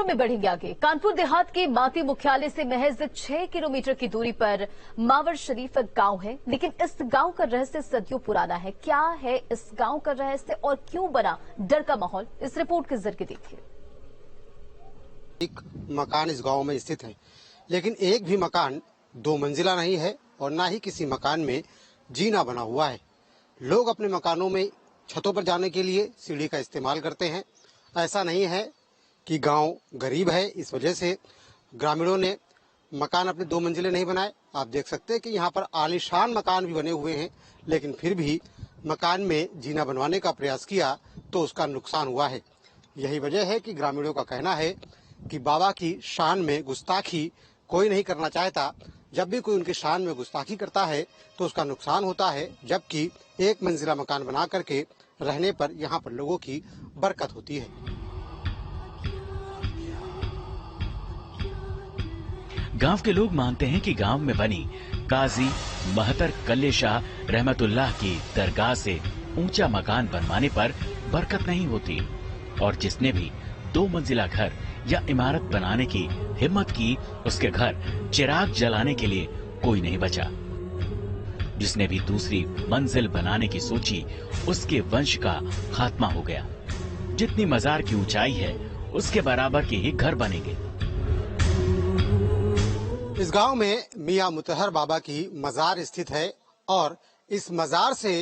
खबरों में बढ़ेंगे आगे। कानपुर देहात के माती मुख्यालय से महज 6 किलोमीटर की दूरी पर मावर शरीफ गांव है, लेकिन इस गांव का रहस्य सदियों पुराना है। क्या है इस गांव का रहस्य और क्यों बना डर का माहौल, इस रिपोर्ट के जरिए देखिए। एक मकान इस गांव में स्थित है, लेकिन एक भी मकान 2 मंजिला नहीं है और ना ही किसी मकान में जीना बना हुआ है। लोग अपने मकानों में छतों पर जाने के लिए सीढ़ी का इस्तेमाल करते हैं। ऐसा नहीं है कि गांव गरीब है, इस वजह से ग्रामीणों ने मकान अपने 2 मंजिले नहीं बनाए। आप देख सकते हैं कि यहाँ पर आलीशान मकान भी बने हुए हैं, लेकिन फिर भी मकान में जीना बनवाने का प्रयास किया तो उसका नुकसान हुआ है। यही वजह है कि ग्रामीणों का कहना है कि बाबा की शान में गुस्ताखी कोई नहीं करना चाहता। जब भी कोई उनकी शान में गुस्ताखी करता है तो उसका नुकसान होता है, जबकि 1 मंजिला मकान बना करके रहने पर यहाँ पर लोगों की बरकत होती है। गांव के लोग मानते हैं कि गांव में बनी काजी महतर कल्ले शाह रहमतुल्लाह की दरगाह से ऊंचा मकान बनवाने पर बरकत नहीं होती और जिसने भी 2 मंजिला घर या इमारत बनाने की हिम्मत की, उसके घर चिराग जलाने के लिए कोई नहीं बचा। जिसने भी दूसरी मंजिल बनाने की सोची, उसके वंश का खात्मा हो गया। जितनी मजार की ऊंचाई है, उसके बराबर के ही घर बनेंगे। इस गांव में मियां मुतहर बाबा की मजार स्थित है और इस मजार से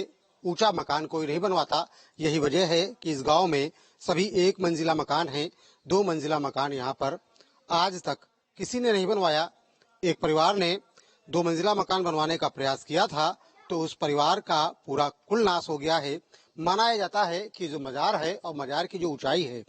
ऊंचा मकान कोई नहीं बनवाता। यही वजह है कि इस गांव में सभी 1 मंजिला मकान हैं। 2 मंजिला मकान यहाँ पर आज तक किसी ने नहीं बनवाया। एक परिवार ने 2 मंजिला मकान बनवाने का प्रयास किया था तो उस परिवार का पूरा कुल नाश हो गया है। माना जाता है कि जो मजार है और मजार की जो ऊंचाई है,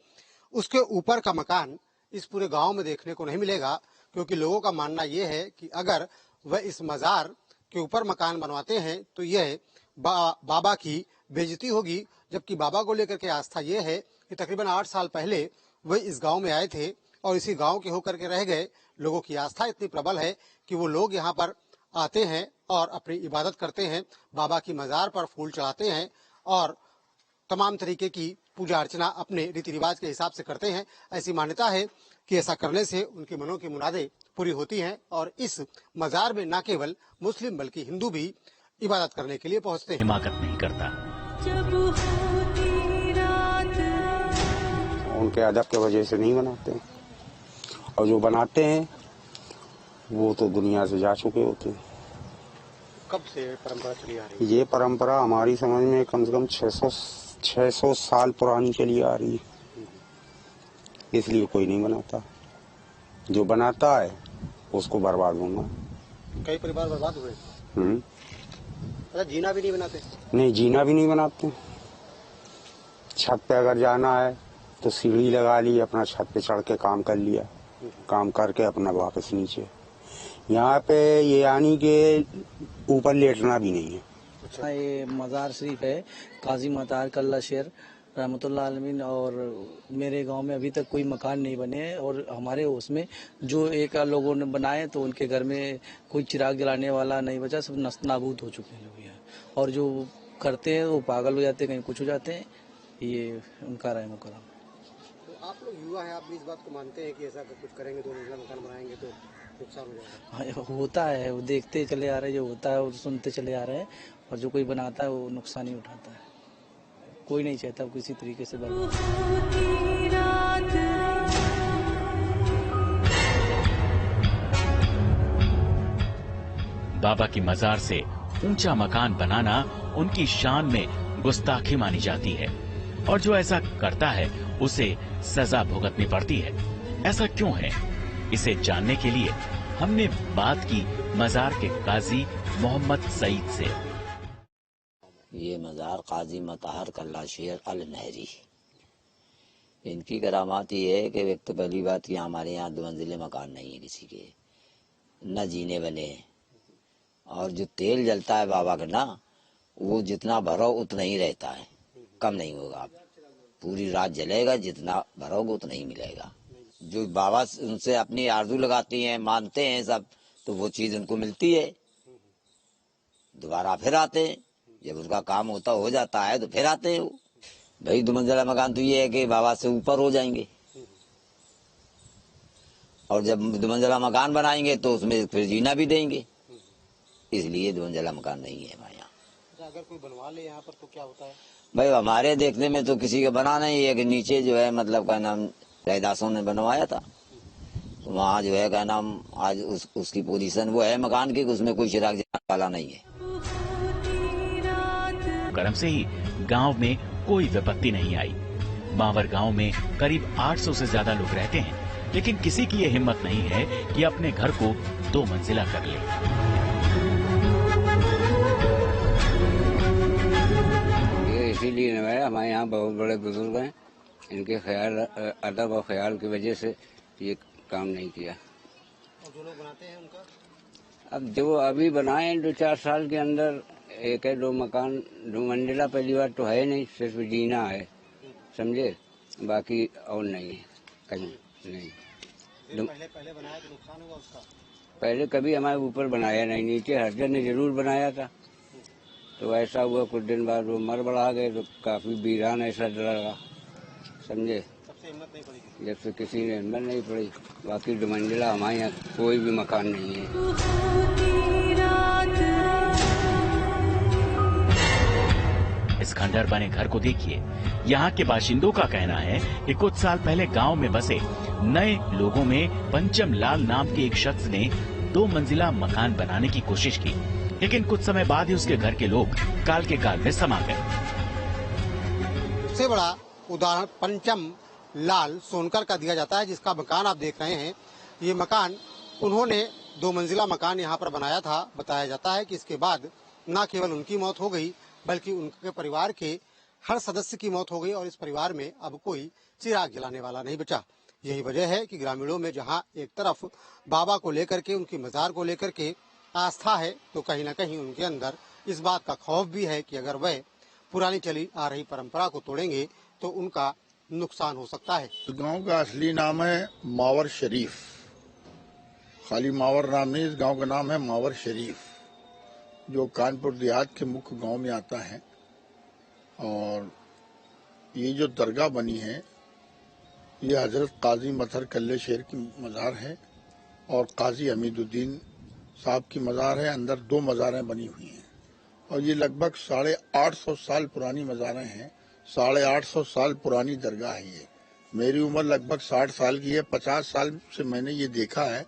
उसके ऊपर का मकान इस पूरे गांव में देखने को नहीं मिलेगा, क्योंकि लोगों का मानना यह है कि अगर वह इस मजार के ऊपर मकान बनवाते हैं तो यह बाबा की बेइज्जती होगी। जबकि बाबा को लेकर के आस्था यह है कि तकरीबन 8 साल पहले वह इस गांव में आए थे और इसी गांव के होकर के रह गए। लोगों की आस्था इतनी प्रबल है कि वो लोग यहाँ पर आते हैं और अपनी इबादत करते हैं, बाबा की मजार पर फूल चढ़ाते हैं और तमाम तरीके की पूजा अर्चना अपने रीति रिवाज के हिसाब से करते हैं। ऐसी मान्यता है कि ऐसा करने से उनके मनों की मुरादें पूरी होती हैं और इस मजार में न केवल मुस्लिम बल्कि हिंदू भी इबादत करने के लिए पहुंचते हैं। हिमाकत नहीं करता। उनके अदब के वजह से नहीं बनाते और जो बनाते हैं वो तो दुनिया से जा चुके होते हैं। कब से परंपरा चली आ रही है? ये परंपरा हमारी समझ में कम से कम 600 साल पुरानी चली आ रही है, इसलिए कोई नहीं बनाता। जो बनाता है उसको बर्बाद होगा। कई परिवार बर्बाद हुए। अच्छा, जीना भी नहीं बनाते? नहीं, जीना भी नहीं बनाते। छत पे अगर जाना है तो सीढ़ी लगा ली, अपना छत पे चढ़ के काम कर लिया, काम करके अपना वापस नीचे। यहाँ पे ये यानी के ऊपर लेटना भी नहीं है। अच्छा, ये मजार शरीफ है काजी महतर कल्ला शेर रहमतुल्लाह अलमीन, और मेरे गांव में अभी तक कोई मकान नहीं बने हैं और हमारे उसमें जो एक लोगों ने बनाए तो उनके घर में कोई चिराग जलाने वाला नहीं बचा, सब नस्त नाबूद हो चुके हैं लोग यहाँ। और जो करते हैं वो पागल हो जाते हैं, कहीं कुछ हो जाते हैं। ये उनका रहम करम। तो आप लोग युवा हैं, आप भी इस बात को मानते हैं कि ऐसा कुछ करेंगे, 2 मंजिला मकान बनाएंगे तो नुकसान हो जाएगा? हाँ, होता है, वो देखते चले आ रहे हैं, जो होता है वो सुनते चले आ रहे हैं और जो कोई बनाता है वो नुकसान ही उठाता है। कोई नहीं चाहता किसी तरीके से बर्बाद। बाबा की मजार से ऊंचा मकान बनाना उनकी शान में गुस्ताखी मानी जाती है और जो ऐसा करता है उसे सजा भुगतनी पड़ती है। ऐसा क्यों है, इसे जानने के लिए हमने बात की मजार के काजी मोहम्मद सईद से। ये मजार काजी महतर कल्ला शेर अल नहरी, इनकी करामात ये है कि एक तो पहली बात कि हमारे यहाँ 2 मंजिले मकान नहीं है किसी के, न जीने बने, और जो तेल जलता है बाबा का ना, वो जितना भरो उतना ही रहता है, कम नहीं होगा। पूरी रात जलेगा, जितना भरोगे उतना ही मिलेगा। जो बाबा उनसे अपनी आरज़ू लगाती हैं, मानते हैं सब, तो वो चीज उनको मिलती है। दोबारा फिर आते हैं, जब उनका काम होता हो जाता है तो फिर आते हैं वो। भाई 2 मंजिला मकान तो ये है कि बाबा से ऊपर हो जाएंगे, और जब 2 मंजिला मकान बनाएंगे तो उसमें फिर जीना भी देंगे, इसलिए 2 मंजिला मकान नहीं है हमारे यहाँ। अगर कोई बनवा ले यहाँ पर तो क्या होता है? भाई हमारे देखने में तो किसी का बना नहीं है कि नीचे जो है मतलब का नाम रैदासों ने बनवाया था, तो वहाँ जो है का नाम आज उसकी पोजीशन वो है मकान की, उसमें कोई चिराग जलाने वाला नहीं है। करम से ही गांव में कोई विपत्ति नहीं आई। मावर गांव में करीब 800 से ज्यादा लोग रहते हैं, लेकिन किसी की ये हिम्मत नहीं है कि अपने घर को 2 मंजिला कर ले। ये इसीलिए नहीं है, हमारे यहाँ बहुत बड़े बुजुर्ग हैं, इनके ख्याल अदब और ख्याल की वजह से ये काम नहीं किया। और जो लोग बनाते हैं उनका अब जो अभी बनाए 2-4 साल के अंदर 1-2 मकान 2 मंजिला पहली बार तो है नहीं, सिर्फ जीना है, समझे, बाकी और नहीं है कहीं नहीं। पहले बनाया तो नुकसान हुआ उसका? पहले कभी हमारे ऊपर बनाया नहीं, नीचे हरजन ने जरूर बनाया था, तो ऐसा हुआ कुछ दिन बाद वो मर बढ़ा गए, तो काफी वीरान ऐसा लगा, समझे। सबसे हिम्मत नहीं पड़ी? जब से किसी ने हिम्मत नहीं पड़ी। बाकी 2 मंजिला हमारे यहाँ कोई भी मकान नहीं है। इस खंडहर बने घर को देखिए। यहाँ के बाशिंदों का कहना है कि कुछ साल पहले गांव में बसे नए लोगों में पंचम लाल नाम के एक शख्स ने 2 मंजिला मकान बनाने की कोशिश की, लेकिन कुछ समय बाद ही उसके घर के लोग काल के काल में समा गए। सबसे बड़ा उदाहरण पंचम लाल सोनकर का दिया जाता है, जिसका मकान आप देख रहे हैं। ये मकान उन्होंने 2 मंजिला मकान यहाँ पर बनाया था। बताया जाता है कि इसके बाद न केवल उनकी मौत हो गई, बल्कि उनके परिवार के हर सदस्य की मौत हो गई और इस परिवार में अब कोई चिराग जलाने वाला नहीं बचा। यही वजह है कि ग्रामीणों में जहां एक तरफ बाबा को लेकर के, उनकी मजार को लेकर के आस्था है, तो कहीं न कहीं उनके अंदर इस बात का खौफ भी है कि अगर वह पुरानी चली आ रही परंपरा को तोड़ेंगे तो उनका नुकसान हो सकता है। गांव का असली नाम है मावर शरीफ, खाली मावर नाम नहीं, इस गांव का नाम है मावर शरीफ, जो कानपुर देहात के मुख्य गांव में आता है। और ये जो दरगाह बनी है ये हजरत काजी मतहर कल्ले शेर की मज़ार है और काजी हमीदुद्दीन साहब की मज़ार है। अंदर 2 मज़ारें बनी हुई हैं और ये लगभग 850 साल पुरानी मज़ारें हैं। 850 साल पुरानी दरगाह है ये। मेरी उम्र लगभग 60 साल की है। 50 साल से मैंने ये देखा है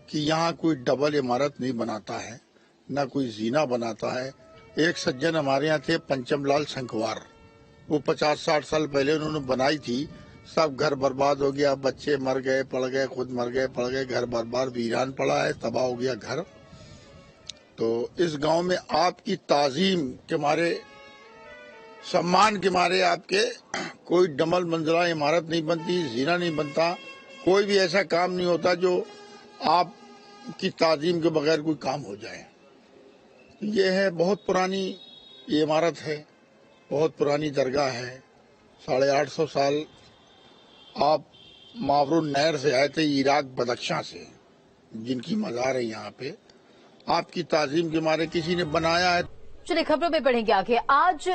कि यहाँ कोई डबल इमारत नहीं बनाता है, न कोई जीना बनाता है। एक सज्जन हमारे यहाँ थे पंचमलाल शंखवार, वो 50-60 साल पहले उन्होंने बनाई थी। सब घर बर्बाद हो गया, बच्चे मर गए, पड़ गए, खुद मर गए, पड़ गए, घर बर्बाद वीरान पड़ा है, तबाह हो गया घर। तो इस गांव में आपकी ताजीम के मारे, सम्मान के मारे आपके कोई डबल मंजिला इमारत नहीं बनती, जीना नहीं बनता, कोई भी ऐसा काम नहीं होता जो आपकी ताजीम के बगैर कोई काम हो जाए। ये है बहुत पुरानी ये इमारत है, बहुत पुरानी दरगाह है। 850 साल आप मावरून नहर से आए थे, इराक बदख्शां से, जिनकी मज़ार है यहाँ पे, आपकी ताजीम के मारे किसी ने बनाया है। चलिए खबरों में बढ़ेंगे आगे। आज